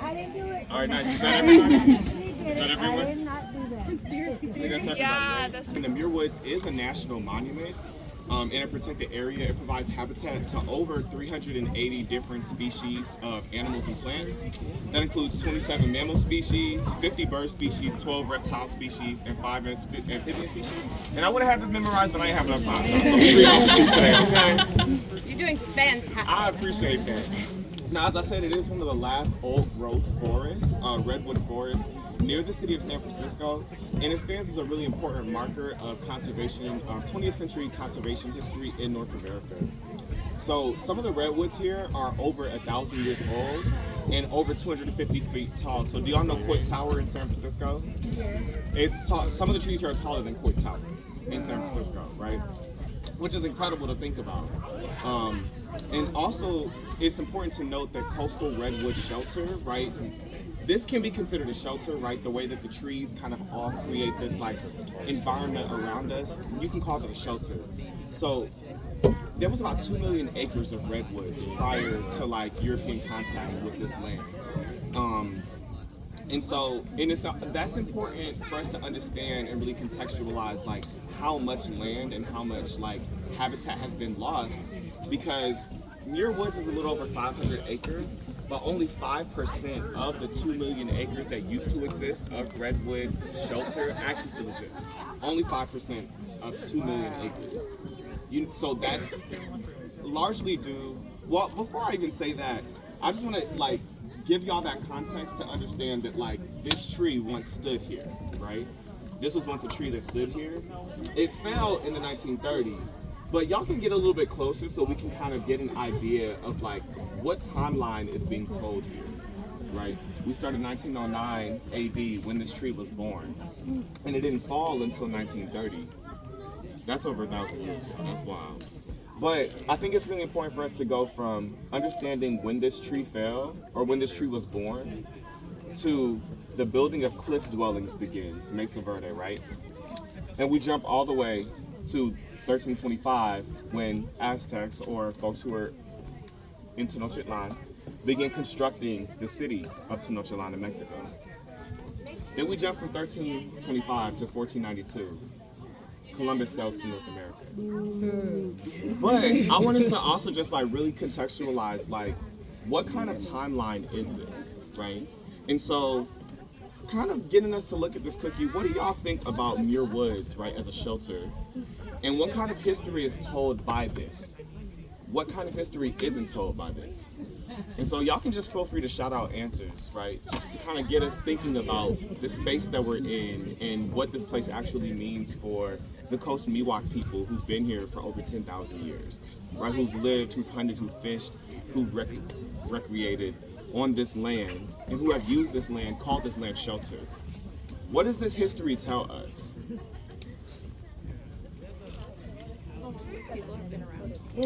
I didn't do it. All right, nice. Is that everybody? She did Is that it. I everyone? did not do that. I think that's everybody, right? And the Muir Woods is a national monument in a protected area. It provides habitat to over 380 different species of animals and plants. That includes 27 mammal species, 50 bird species, 12 reptile species, and 5 amphibian species. And I would have had this memorized, but I ain't have enough time. So we read off to you today, okay? You're doing fantastic. I appreciate that. Now, as I said, it is one of the last old-growth forests, redwood forest, near the city of San Francisco, and it stands as a really important marker of conservation, 20th century conservation history in North America. So some of the redwoods here are over 1,000 years old and over 250 feet tall. So do y'all know Coit Tower in San Francisco? Yes. It's tall. Some of the trees here are taller than Coit Tower in San Francisco, right? Which is incredible to think about. And also, it's important to note that coastal redwood shelter, right? This can be considered a shelter, right? The way that the trees kind of all create this like environment around us, you can call it a shelter. So there was about 2 million acres of redwoods prior to like European contact with this land. That's important for us to understand and really contextualize like how much land and how much like habitat has been lost, because Muir Woods is a little over 500 acres, but only 5% of the 2 million acres that used to exist of redwood shelter actually still exists. Only 5% of 2 million acres. So that's largely due. Well, before I even say that, I just want to like give y'all that context to understand that like this tree once stood here, right? This was once a tree that stood here. It fell in the 1930s, but y'all can get a little bit closer so we can kind of get an idea of like what timeline is being told here, right? We started 1909 AD when this tree was born, and it didn't fall until 1930. That's over 1,000 years ago. That's wild. But I think it's really important for us to go from understanding when this tree fell or when this tree was born to the building of cliff dwellings begins, Mesa Verde, right? And we jump all the way to 1325 when Aztecs, or folks who were in Tenochtitlan, began constructing the city of Tenochtitlan in Mexico. Then we jump from 1325 to 1492. Columbus sails to North America. But I want us to also just like really contextualize like what kind of timeline is this, right? And so kind of getting us to look at this cookie, what do y'all think about Muir Woods, right, as a shelter? And what kind of history is told by this? What kind of history isn't told by this? And so y'all can just feel free to shout out answers, right? Just to kind of get us thinking about the space that we're in and what this place actually means for the Coast Miwok people who've been here for over 10,000 years, right? Who've lived, who've hunted, who've fished, who've recreated on this land, and who have used this land, called this land shelter. What does this history tell us?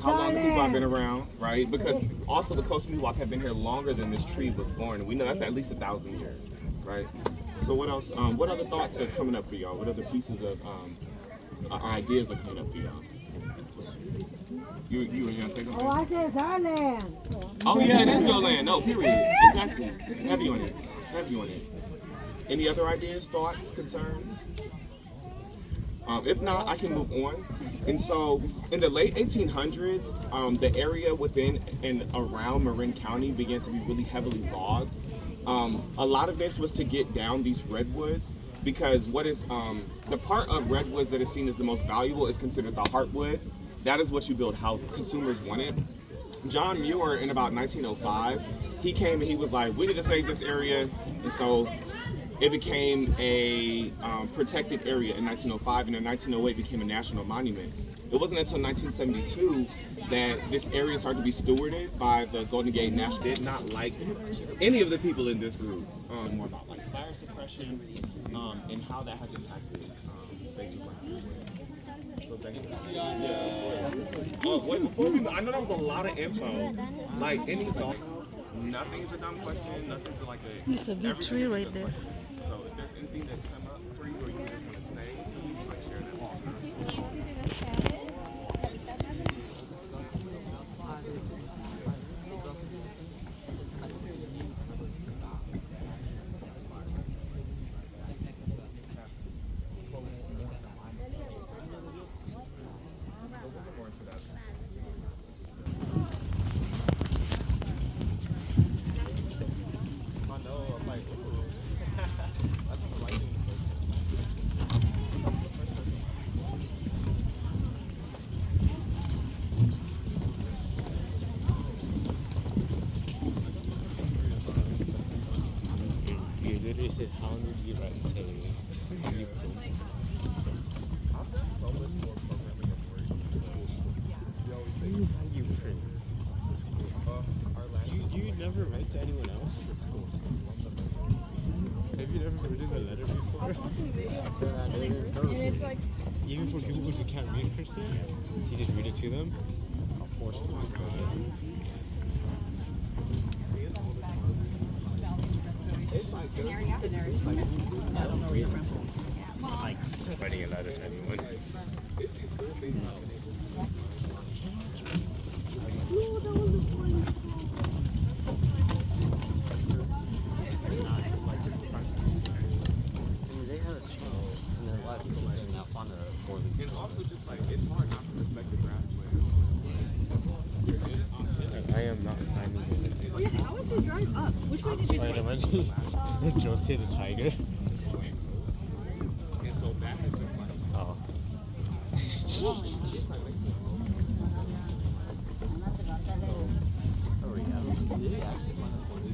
How long the people have been around, right? Because also the Coast Miwok have been here longer than this tree was born, and we know that's at least 1,000 years, right? So what else? What other thoughts are coming up for y'all? What other pieces of ideas are coming up for y'all? You were gonna say something? Oh, I said it's our land. Oh yeah, it is your land. No, period. Exactly. Heavy on it. Heavy on it. Any other ideas, thoughts, concerns? If not, I can move on. And so, in the late 1800s, the area within and around Marin County began to be really heavily logged. A lot of this was to get down these redwoods, because what is the part of redwoods that is seen as the most valuable is considered the heartwood. That is what you build houses. Consumers want it. John Muir, in about 1905, he came and he was like, we need to save this area. And so it became a protected area in 1905, and in 1908 became a national monument. It wasn't until 1972 that this area started to be stewarded by the Golden Gate National. Did not like any of the people in this group. More about like fire suppression and how that has impacted spaces like Muir. So thank you. Yeah. Oh, wait, before we, I know that was a lot of info. Like any thought? Nothing's a dumb question. Nothing's like a. There's a big tree right there. So if there's anything that come up for you or you just want to say, please like share that. literally said, how did you write and say, how do you prove? I've done so much more programming of words. The school stuff. Yo, How do you print? Do you never write to anyone else? The school stuff. Have you never written a letter before? And it's like, Even for people who can't read cursive? You just read it to them? it's like good. I don't read it. It's not like spreading a letter to anyone. It's these little things. They had a chance, and they're allowed to sit there and have fun for the And also just like, it's hard not to respect the grassland. I am not climbing it. oh yeah, how was the drive up? Which way did you Wait, take? imagine when Josie the tiger. And so that is just like, Oh. it's like, Oh, yeah. Did he actually find a point?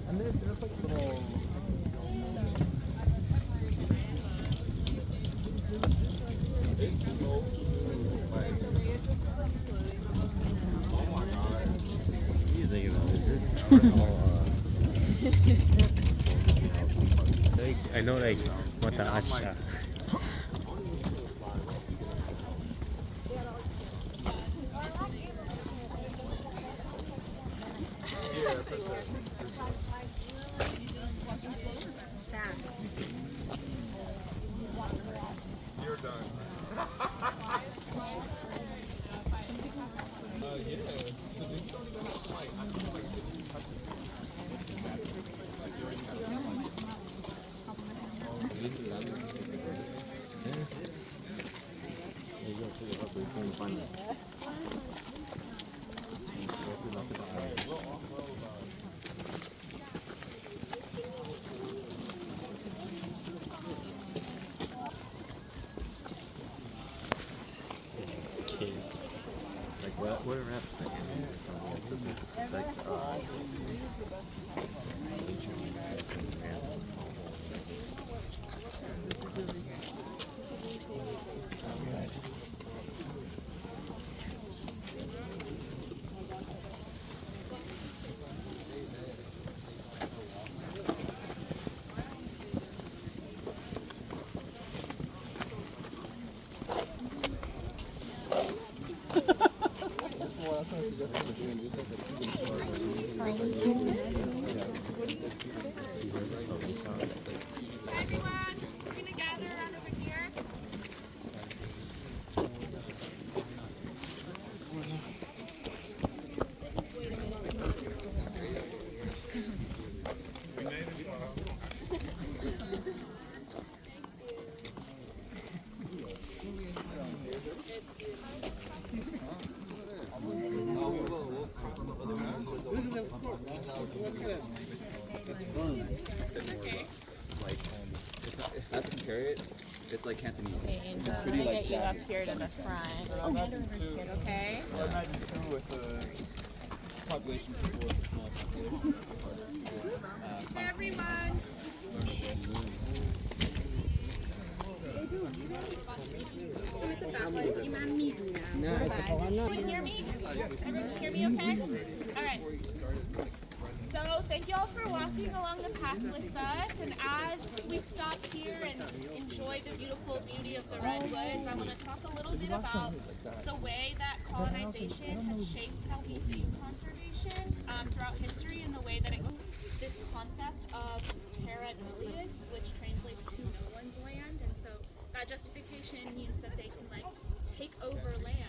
and there's like little. It's so cute. Like, oh my god. You think about this? Like, I know, like, what the asha. Yeah, for sure. You're done. Yeah. So then you don't even have to like, I feel like if you touch it, like you're Like, what are rap like? Like, Everyone, we're gonna gather around over here. If I have to compare it, it's like Cantonese. And It's I'm pretty gonna like get you that. up here to the front. Oh, okay. I imagine too with the population people with a small population. Hey, everyone. Can you hear me? Everyone hear me okay? All right. So thank you all for walking along the path with us. And as we stop here and enjoy the beautiful beauty of the redwoods, I want to talk a little bit about the way that colonization has shaped how we view conservation throughout history, and the way that this concept of terra nullius, which translates to no one's land, and so that justification means that they can like take over land